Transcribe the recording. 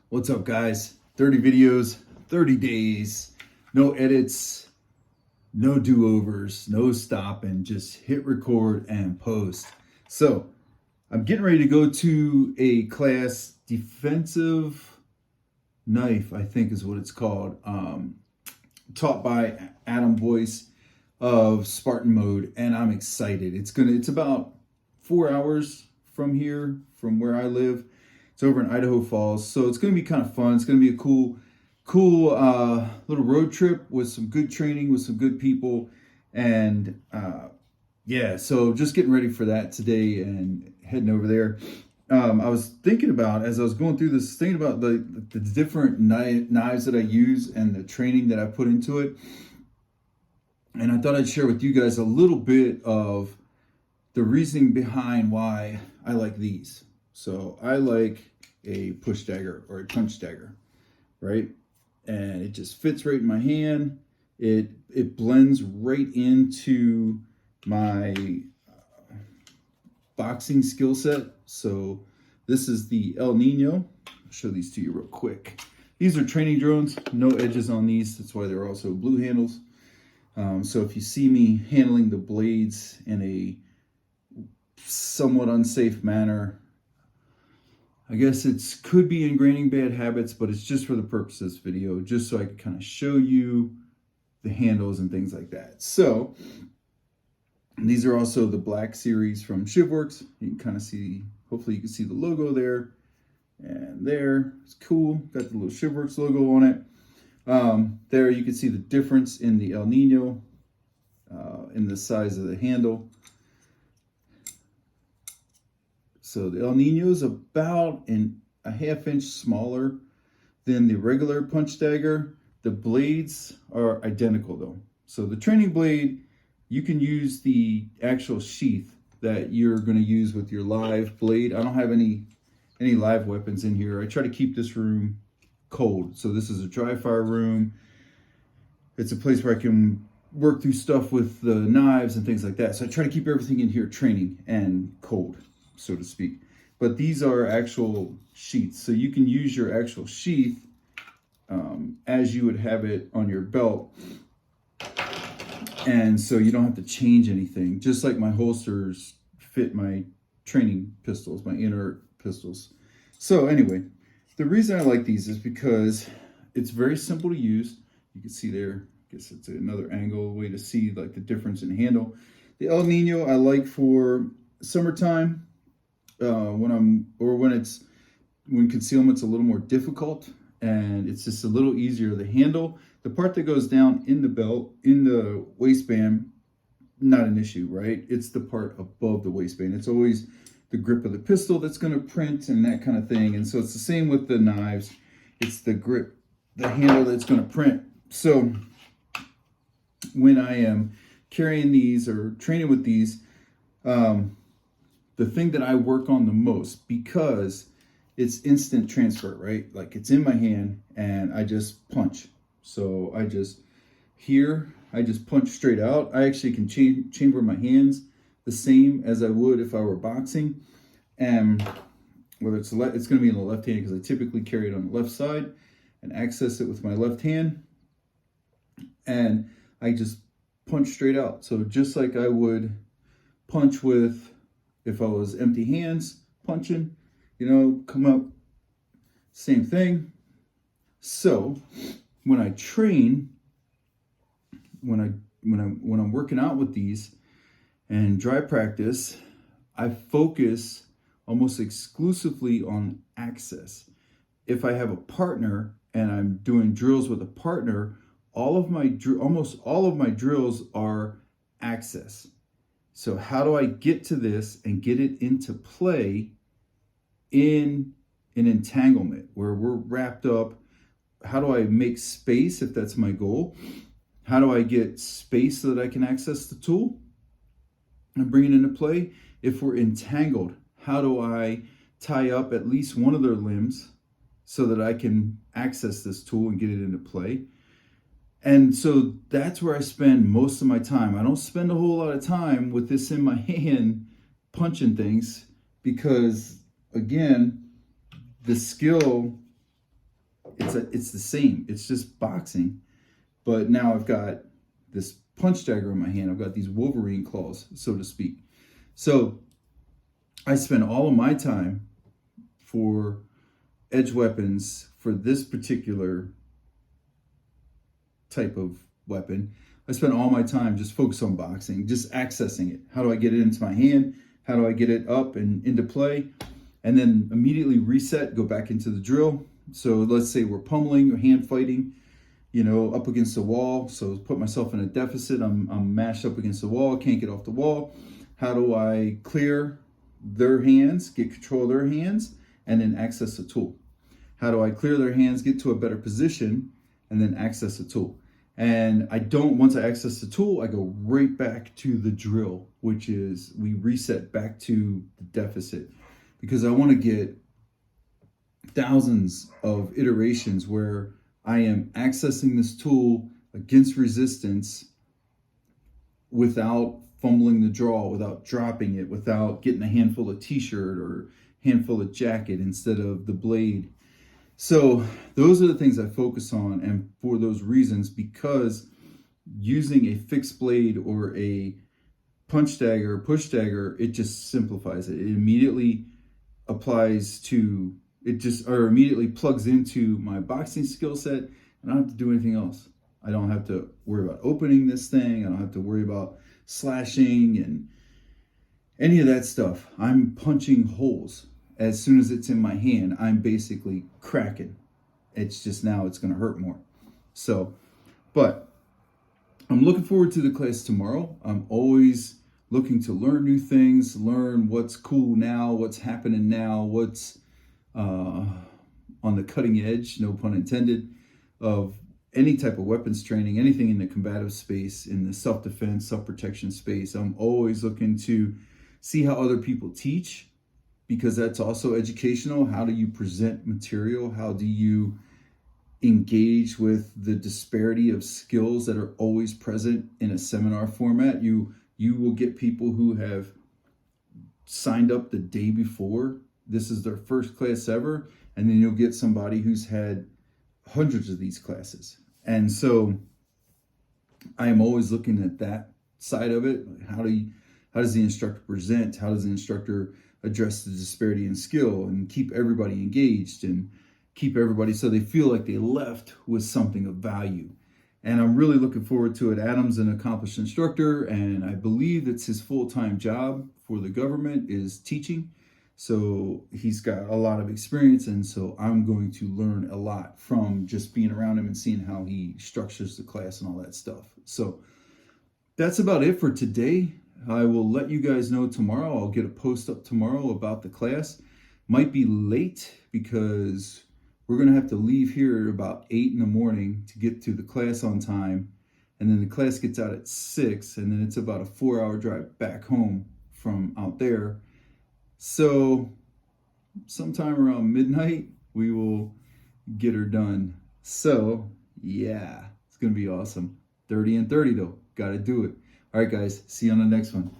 What's up, guys? 30 videos, 30 days, no edits, no do-overs, no stopping, just hit record and post. So I'm getting ready to go to a class, defensive knife, I think is what it's called, taught by Boyce of Spartan mode, and I'm excited. It's about 4 hours from here, from where I live. It's over in Idaho Falls, so it's going to be kind of fun. It's going to be a cool little road trip with some good training, with some good people, and yeah. So just getting ready for that today and heading over there. I was thinking about, as I was going through this, thinking about the different knives that I use and the training that I put into it, and I thought I'd share with you guys a little bit of the reasoning behind why I like these. So I like a push dagger or a punch dagger, right? And it just fits right in my hand. It blends right into my boxing skill set. So this is the El Nino. I'll show these to you real quick. These are training drones, no edges on these. That's why they're also blue handles. So if you see me handling the blades in a somewhat unsafe manner, I guess it could be ingraining bad habits, but it's just for the purpose of this video, just so I can kind of show you the handles and things like that. So these are also the black series from Shivworks. You can kind of see, hopefully you can see the logo there and there. It's cool. Got the little Shivworks logo on it. There you can see the difference in the El Nino, in the size of the handle. So the El Nino is about a half-inch smaller than the regular punch dagger. The blades are identical though. So the training blade, you can use the actual sheath that you're going to use with your live blade. I don't have any live weapons in here. I try to keep this room cold. So this is a dry fire room. It's a place where I can work through stuff with the knives and things like that. So I try to keep everything in here training and cold, so to speak. But these are actual sheaths. So you can use your actual sheath as you would have it on your belt. And so you don't have to change anything. Just like my holsters fit my training pistols, my inert pistols. So anyway, the reason I like these is because it's very simple to use. You can see there, I guess it's another angle way to see like the difference in handle. The El Nino I like for summertime, when concealment's a little more difficult and it's just a little easier. The handle, the part that goes down in the belt, in the waistband, not an issue, right? It's the part above the waistband. It's always the grip of the pistol that's going to print and that kind of thing. And so it's the same with the knives. It's the grip, the handle that's going to print. So when I am carrying these or training with these, the thing that I work on the most, because it's instant transfer, right? Like it's in my hand and I just punch. So I just punch straight out. I actually can chamber my hands the same as I would if I were boxing. And whether it's going to be in the left hand, because I typically carry it on the left side and access it with my left hand. And I just punch straight out. So just like I would punch with, if I was empty hands punching, come up, same thing. So when I train, when I'm working out with these and dry practice, I focus almost exclusively on access. If I have a partner and I'm doing drills with a partner, almost all of my drills are access. So how do I get to this and get it into play in an entanglement where we're wrapped up? How do I make space if that's my goal? How do I get space so that I can access the tool and bring it into play? If we're entangled, how do I tie up at least one of their limbs so that I can access this tool and get it into play? And so that's where I spend most of my time. I don't spend a whole lot of time with this in my hand punching things because, again, the skill it's the same. It's just boxing, but now I've got this punch dagger in my hand. I've got these Wolverine claws, so to speak. So I spend all of my time for edge weapons for this particular type of weapon. I spend all my time just focused on boxing, just accessing it. How do I get it into my hand? How do I get it up and into play? And then immediately reset, go back into the drill. So let's say we're pummeling or hand fighting, up against the wall. So put myself in a deficit. I'm mashed up against the wall, can't get off the wall. How do I clear their hands, get control of their hands, and then access the tool? How do I clear their hands, get to a better position, and then access the tool? And once I access the tool, I go right back to the drill, which is we reset back to the deficit, because I want to get thousands of iterations where I am accessing this tool against resistance without fumbling the draw, without dropping it, without getting a handful of t-shirt or handful of jacket instead of the blade. So those are the things I focus on, and for those reasons, because using a fixed blade or a punch dagger or push dagger, it just simplifies it. It immediately immediately plugs into my boxing skill set, and I don't have to do anything else. I don't have to worry about opening this thing. I don't have to worry about slashing and any of that stuff. I'm punching holes. As soon as it's in my hand, I'm basically cracking. It's just now it's going to hurt more. So, but I'm looking forward to the class tomorrow. I'm always looking to learn new things, learn what's cool now, what's happening now, what's on the cutting edge, no pun intended, of any type of weapons training, anything in the combative space, in the self-defense, self-protection space. I'm always looking to see how other people teach, because that's also educational. How do you present material? How do you engage with the disparity of skills that are always present in a seminar format? You will get people who have signed up the day before. This is their first class ever. And then you'll get somebody who's had hundreds of these classes. And so I am always looking at that side of it. How does the instructor present? How does the instructor address the disparity in skill and keep everybody engaged and keep everybody so they feel like they left with something of value? And I'm really looking forward to it. Adam's an accomplished instructor, and I believe that's his full-time job for the government is teaching. So he's got a lot of experience, and so I'm going to learn a lot from just being around him and seeing how he structures the class and all that stuff. So that's about it for today. I will let you guys know tomorrow. I'll get a post up tomorrow about the class. Might be late because we're going to have to leave here at about 8 in the morning to get to the class on time. And then the class gets out at 6, and then it's about a 4-hour drive back home from out there. So sometime around midnight, we will get her done. So yeah, it's going to be awesome. 30 and 30 though. Got to do it. All right, guys. See you on the next one.